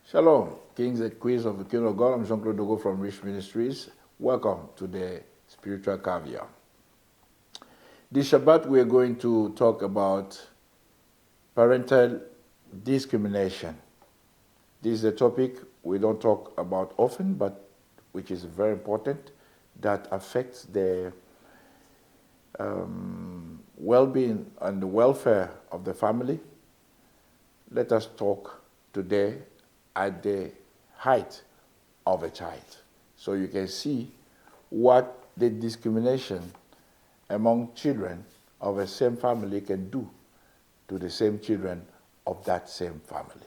Shalom, kings and queens of the kingdom of God. I'm Jean-Claude Dogo from Ministries. Welcome to the Spiritual Caviar. This Shabbat, we are going to talk about parental discrimination. This is a topic we don't talk about often, but which is very important, that affects the well-being and the welfare of the family. Let us talk today at the height of a child, so you can see what the discrimination among children of a same family can do to the same children of that same family.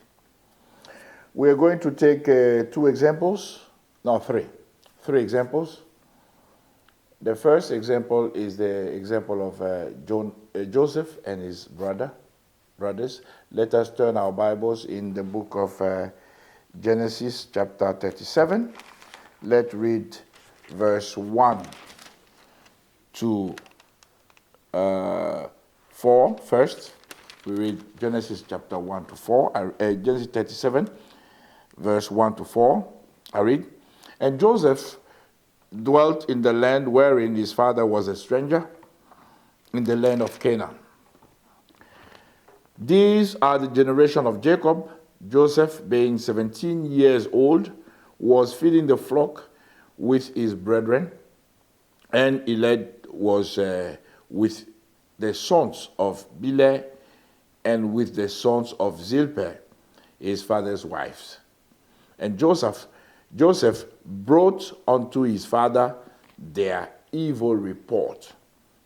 We are going to take three examples. The first example is the example of Joseph and his brothers. Let us turn our Bibles in the book of Genesis chapter 37. Let's read verse 1 to 4 first. We read Genesis chapter 1 to 4, Genesis 37, verse 1 to 4. I read, "And Joseph dwelt in the land wherein his father was a stranger, in the land of Canaan. These are the generation of Jacob. Joseph, being 17 years old, was feeding the flock with his brethren, and Elad was with the sons of Bilhah and with the sons of Zilpah, his father's wives. And Joseph brought unto his father their evil report.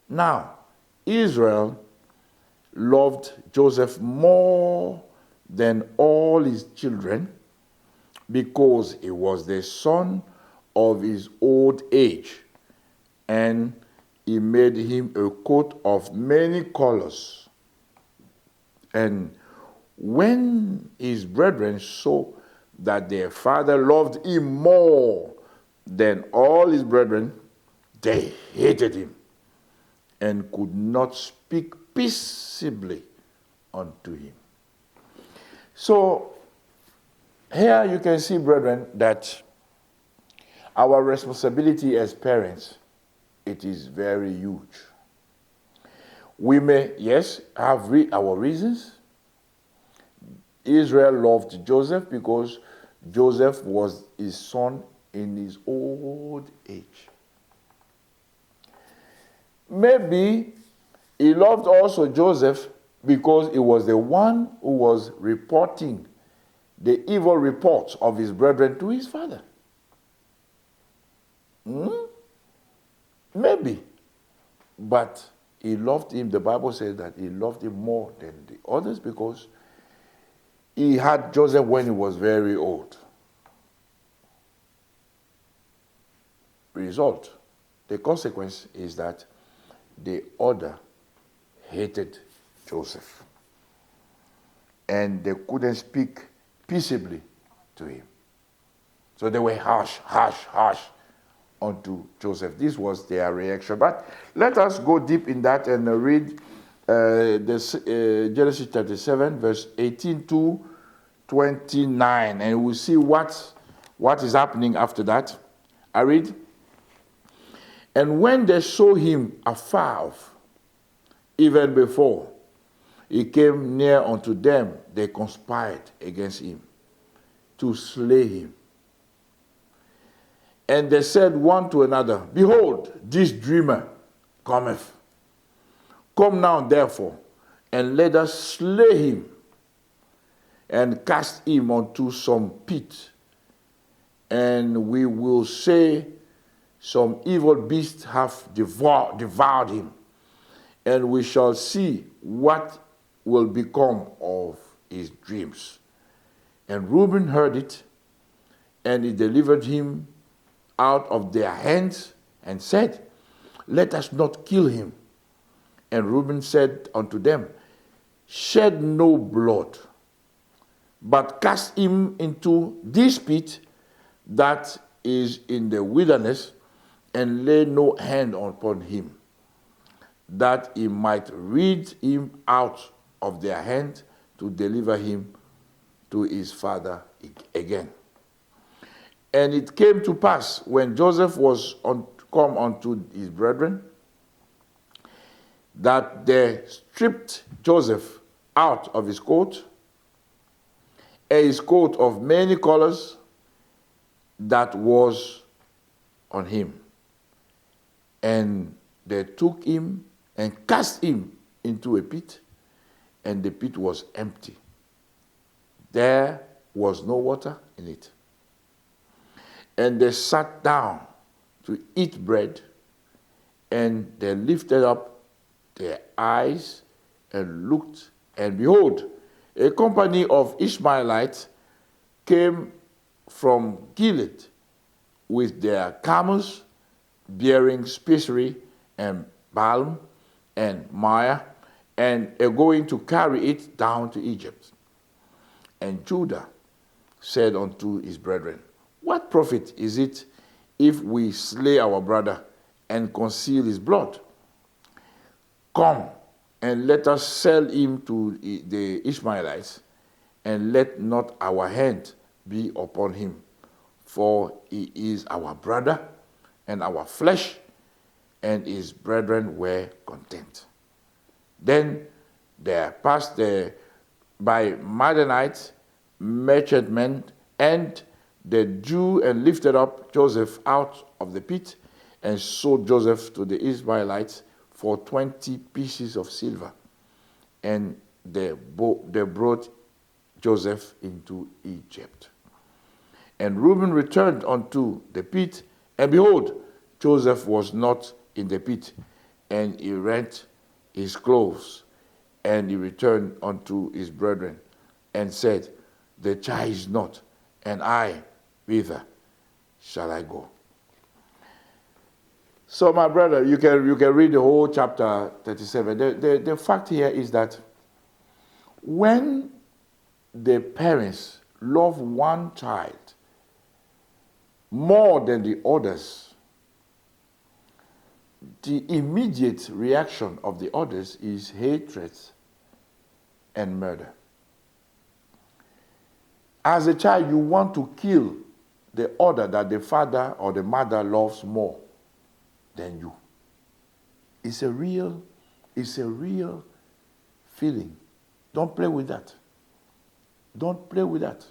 Now Israel loved Joseph more than all his children, because he was the son of his old age, and he made him a coat of many colors. And when his brethren saw that their father loved him more than all his brethren, they hated him and could not speak peaceably unto him." So here you can see, brethren, that our responsibility as parents, it is very huge. We may, yes, have our reasons. Israel loved Joseph because Joseph was his son in his old age. Maybe he loved also Joseph because he was the one who was reporting the evil reports of his brethren to his father. Maybe. But he loved him. The Bible says that he loved him more than the others because he had Joseph when he was very old. Result, the consequence is that the other hated Joseph, and they couldn't speak peaceably to him. So they were harsh unto Joseph. This was their reaction. But let us go deep in that and read Genesis 37, verse 18 to 29, and we'll see what is happening after that. I read, "And when they saw him afar off, even before he came near unto them, they conspired against him to slay him. And they said one to another, Behold, this dreamer cometh. Come now, therefore, and let us slay him, and cast him unto some pit, and we will say, Some evil beast hath devoured him, and we shall see what will become of his dreams. And Reuben heard it, and he delivered him out of their hands, and said, Let us not kill him. And Reuben said unto them, Shed no blood, but cast him into this pit that is in the wilderness, and lay no hand upon him, that he might rid him out of their hand to deliver him to his father again. And it came to pass, when Joseph was come unto his brethren, that they stripped Joseph out of his coat, and his coat of many colors that was on him. And they took him and cast him into a pit, and the pit was empty. There was no water in it. And they sat down to eat bread, and they lifted up their eyes and looked, and behold, a company of Ishmaelites came from Gilead with their camels bearing spicery and balm and myrrh, and are going to carry it down to Egypt. And Judah said unto his brethren, what profit is it if we slay our brother and conceal his blood? Come, and let us sell him to the Ishmaelites, and let not our hand be upon him, for he is our brother and our flesh. And his brethren were content. Then there passed by Midianites merchantmen, and they drew and lifted up Joseph out of the pit, and sold Joseph to the Israelites for 20 pieces of silver. And they brought Joseph into Egypt. And Reuben returned unto the pit, and behold, Joseph was not in the pit. And he rent his clothes, and he returned unto his brethren, and said, the child is not, and I, whither shall I go? So, my brother, you can read the whole chapter 37. The fact here is that when the parents love one child more than the others, the immediate reaction of the others is hatred and murder. As a child, you want to kill the other that the father or the mother loves more than you. It's a real feeling. Don't play with that. Don't play with that.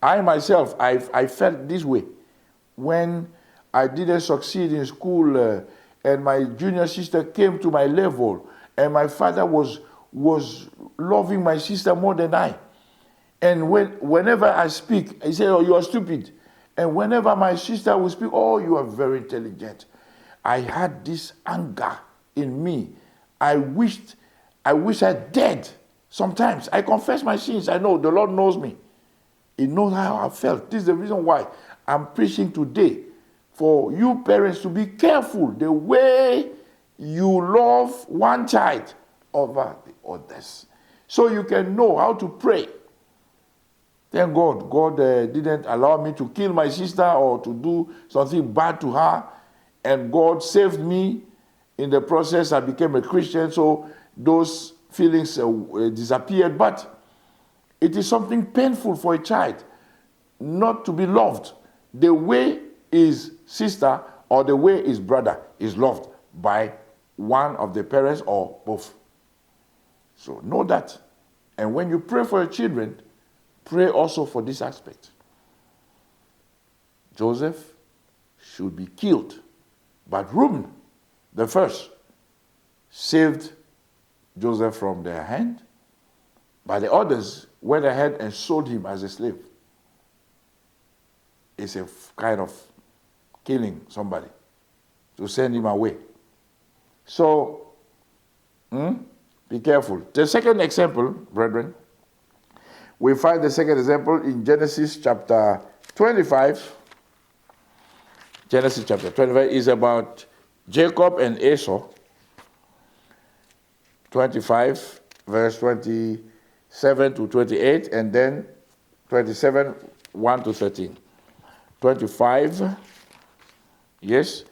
I myself, I felt this way when I didn't succeed in school, and my junior sister came to my level, and my father was loving my sister more than I. And whenever I speak, he said, oh, you are stupid. And whenever my sister would speak, oh, you are very intelligent. I had this anger in me. I wished I dead. Sometimes I confess my sins. I know the Lord knows me. He knows how I felt. This is the reason why I'm preaching today, for you parents to be careful the way you love one child over the others, so you can know how to pray. Thank God. God didn't allow me to kill my sister or to do something bad to her. And God saved me. In the process, I became a Christian, so those feelings disappeared. But it is something painful for a child not to be loved the way his sister or the way his brother is loved by one of the parents or both. So know that. And when you pray for your children, pray also for this aspect. Joseph should be killed, but Reuben, the first, saved Joseph from their hand, but the others went ahead and sold him as a slave. It's a kind of killing somebody to send him away. So, be careful. The second example, brethren, we find the second example in Genesis chapter 25. Genesis chapter 25 is about Jacob and Esau. 25, verse 27 to 28, and then 27, 1 to 13. 25, yes,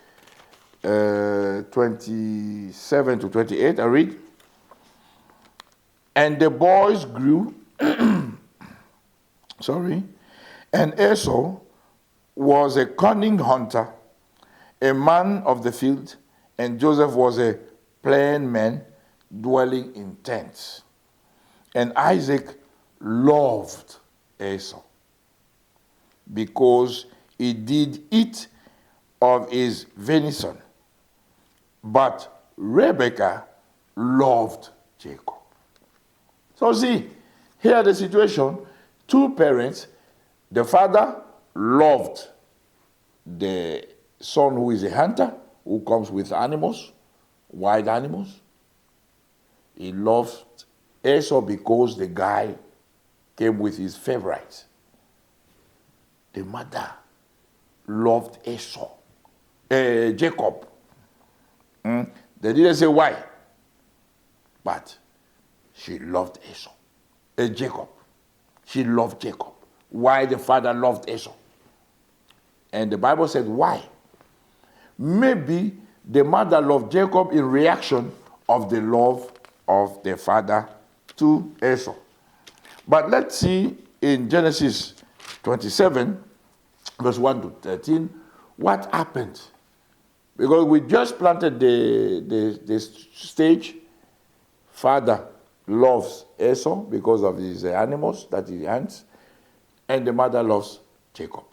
27 to 28, I read. And the boys grew Sorry. And Esau was a cunning hunter, a man of the field, and Joseph was a plain man dwelling in tents. And Isaac loved Esau because he did eat of his venison. But Rebekah loved Jacob. So see, here the situation, two parents, the father loved the son who is a hunter, who comes with animals, wild animals. He loved Esau because the guy came with his favorites. The mother loved Jacob. They didn't say why, but she loved Jacob. She loved Jacob. Why the father loved Esau? And the Bible said why? Maybe the mother loved Jacob in reaction of the love of the father to Esau. But let's see in Genesis 27, verse 1 to 13, what happened. Because we just planted the stage. Father loves Esau because of his animals that he hunts, and the mother loves Jacob.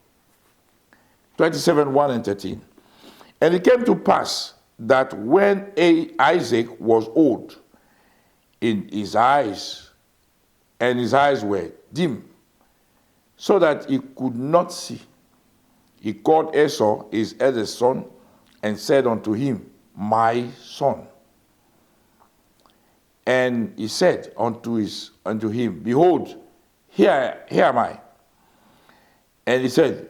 27, 1 and 13. And it came to pass that when Isaac was old in his eyes, and his eyes were dim, so that he could not see, he called Esau, his eldest son, and said unto him, my son. And he said unto him, behold, here am I. And he said,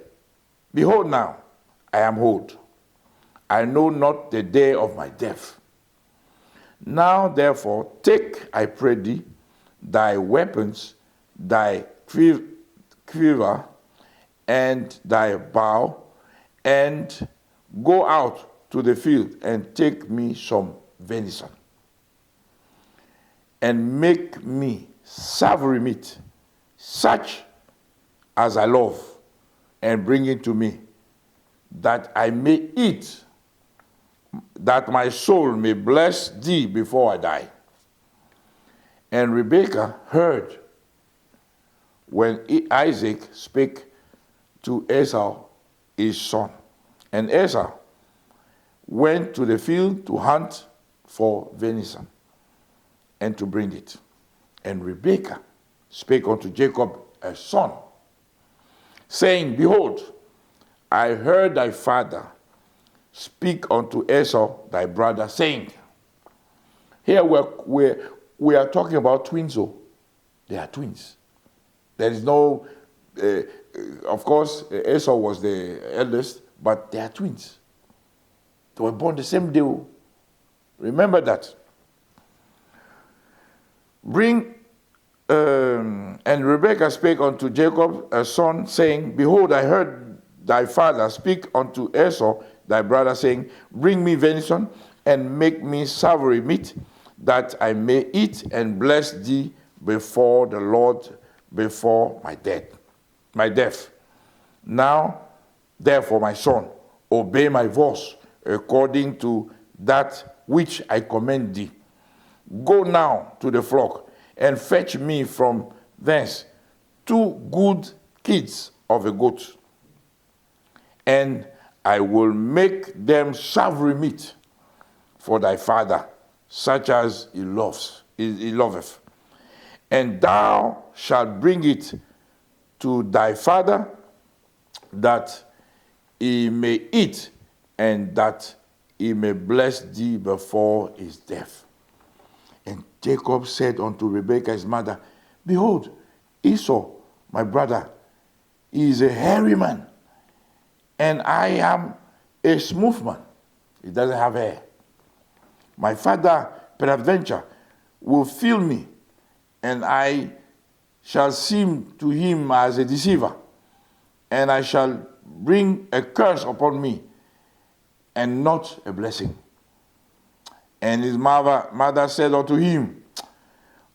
behold now, I am old. I know not the day of my death. Now therefore take, I pray thee, thy weapons, thy quiver, and thy bow, and go out to the field and take me some venison, and make me savory meat, such as I love, and bring it to me, that I may eat, that my soul may bless thee before I die. And Rebekah heard when Isaac spake to Esau his son. And Esau went to the field to hunt for venison, and to bring it. And Rebekah spake unto Jacob her son, saying, behold, I heard thy father speak unto Esau thy brother, saying. Here we are talking about twins. Oh, they are twins. There is no, of course, Esau was the eldest, but they are twins. They were born the same day. Remember that. And Rebekah spake unto Jacob her son, saying, behold, I heard thy father speak unto Esau thy brother, saying, bring me venison, and make me savory meat, that I may eat and bless thee before the Lord, before my death. Now, therefore, my son, obey my voice according to that which I command thee. Go now to the flock, and fetch me from thence 2 good kids of a goat, and I will make them savory meat for thy father, such as he loveth. And thou shalt bring it to thy father, that he may eat, and that he may bless thee before his death. And Jacob said unto Rebekah his mother, behold, Esau, my brother, is a hairy man, and I am a smooth man. He doesn't have hair. My father, peradventure, will feel me, and I shall seem to him as a deceiver, and I shall bring a curse upon me, and not a blessing. And his mother said unto him,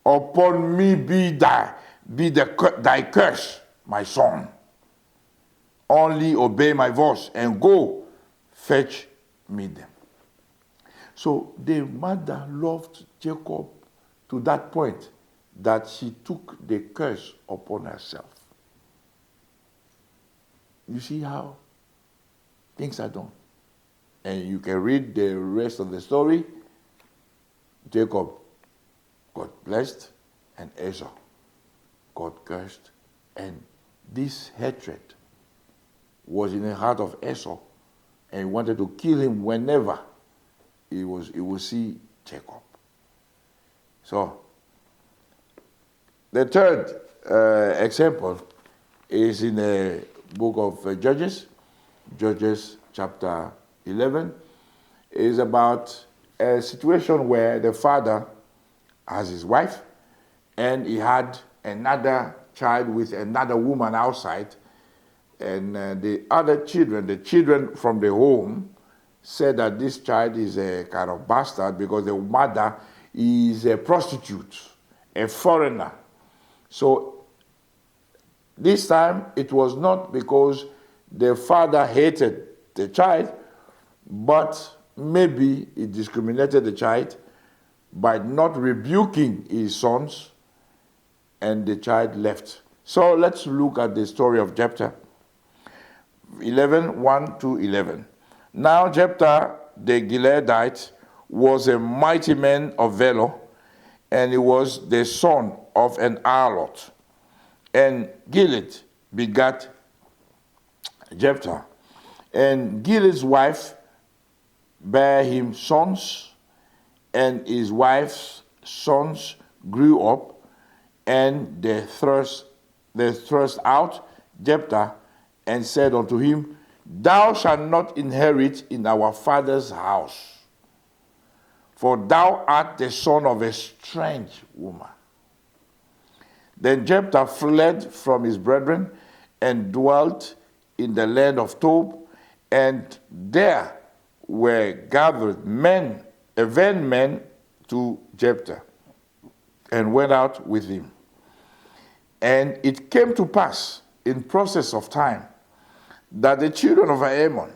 upon me be thy curse, my son. Only obey my voice and go fetch me them. So the mother loved Jacob to that point that she took the curse upon herself. You see how things are done. And you can read the rest of the story. Jacob got blessed and Esau got cursed. And this hatred was in the heart of Esau, and he wanted to kill him whenever he would see Jacob. So the third example is in the book of Judges. Judges chapter 11 is about a situation where the father has his wife and he had another child with another woman outside, and the other children, the children from the home, said that this child is a kind of bastard because the mother is a prostitute, a foreigner. So this time it was not because the father hated the child, but maybe he discriminated the child by not rebuking his sons, and the child left. So let's look at the story of Jephthah. 1 to 11. Now Jephthah the Gileadite was a mighty man of valor, and he was the son of an harlot. And Gilead begat Jephthah. And Gilead's wife bare him sons, and his wife's sons grew up, and they thrust out Jephthah, and said unto him, Thou shalt not inherit in our father's house, for thou art the son of a strange woman. Then Jephthah fled from his brethren and dwelt in the land of Tob, and there were gathered men, vain men to Jephthah, and went out with him. And it came to pass in process of time that the children of Ammon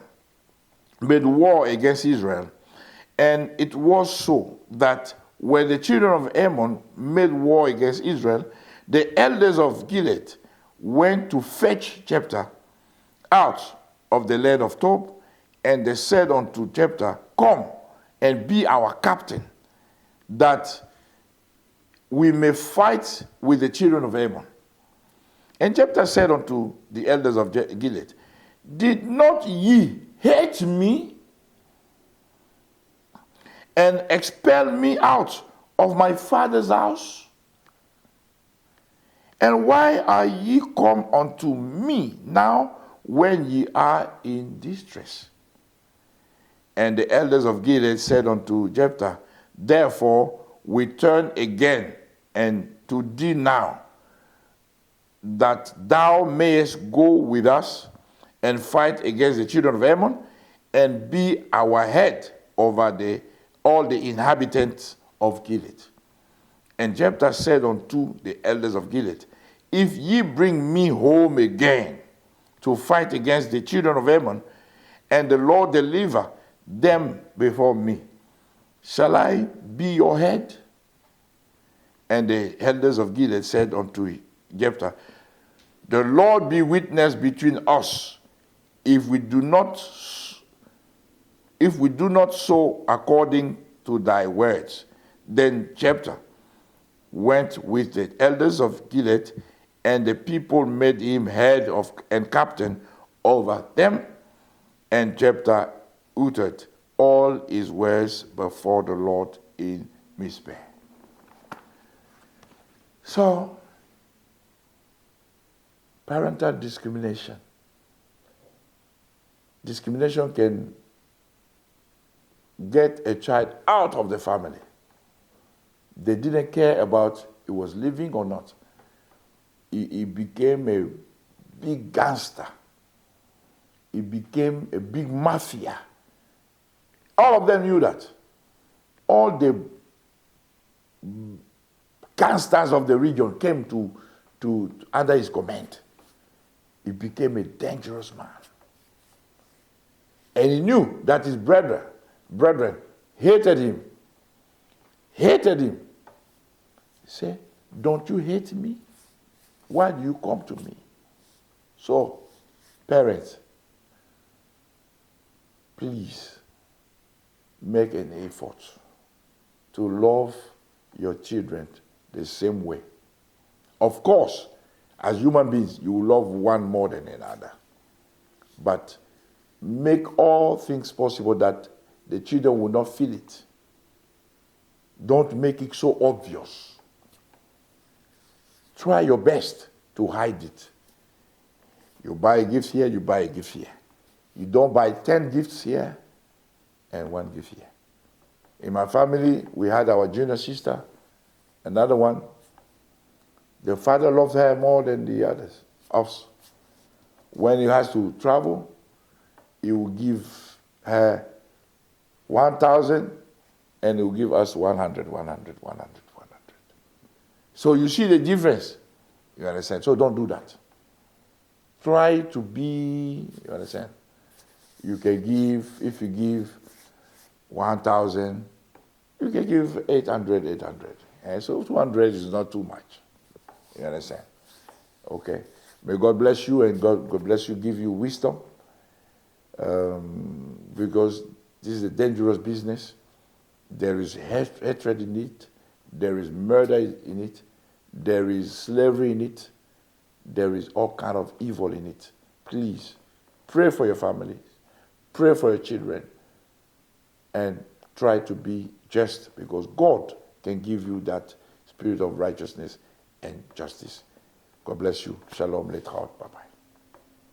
made war against Israel. And it was so that when the children of Ammon made war against Israel, the elders of Gilead went to fetch Jephthah out of the land of Tob, and they said unto Jephthah, Come and be our captain, that we may fight with the children of Ammon. And Jephthah said unto the elders of Gilead, Did not ye hate me and expel me out of my father's house? And why are ye come unto me now when ye are in distress? And the elders of Gilead said unto Jephthah, Therefore we turn again and to thee now, that thou mayest go with us and fight against the children of Ammon, and be our head over all the inhabitants of Gilead. And Jephthah said unto the elders of Gilead, If ye bring me home again to fight against the children of Ammon, and the Lord deliver them before me, shall I be your head? And the elders of Gilead said unto Jephthah, The Lord be witness between us, if we do not so according to thy words. Then Jephthah went with the elders of Gilead, and the people made him head of and captain over them. And Jephthah uttered all his words before the Lord in Mizpeh. So, parental discrimination. Discrimination can get a child out of the family. They didn't care about he was living or not. He became a big gangster. He became a big mafia. All of them knew that. All the gangsters of the region came to under his command. he became a dangerous man. And he knew that his brethren hated him. Hated him. He said, don't you hate me? Why do you come to me? So, parents, please make an effort to love your children the same way. Of course, as human beings, you will love one more than another. But make all things possible that the children will not feel it. Don't make it so obvious. Try your best to hide it. You buy a gift here, you buy a gift here. You don't buy 10 gifts here and 1 gift here. In my family, we had our junior sister, another one. The father loved her more than the others, us. When he has to travel, he will give her 1,000 and he will give us 100. So you see the difference, you understand? So don't do that. Try to be, you understand? You can give, if you give 1,000, you can give 800. And so 200 is not too much. You understand? Okay. May God bless you and God bless you, give you wisdom. Because this is a dangerous business. There is hatred in it. There is murder in it. There is slavery in it. There is all kind of evil in it. Please, pray for your families. Pray for your children. And try to be just, because God can give you that spirit of righteousness and justice. God bless you. Shalom, Letraot. Bye-bye.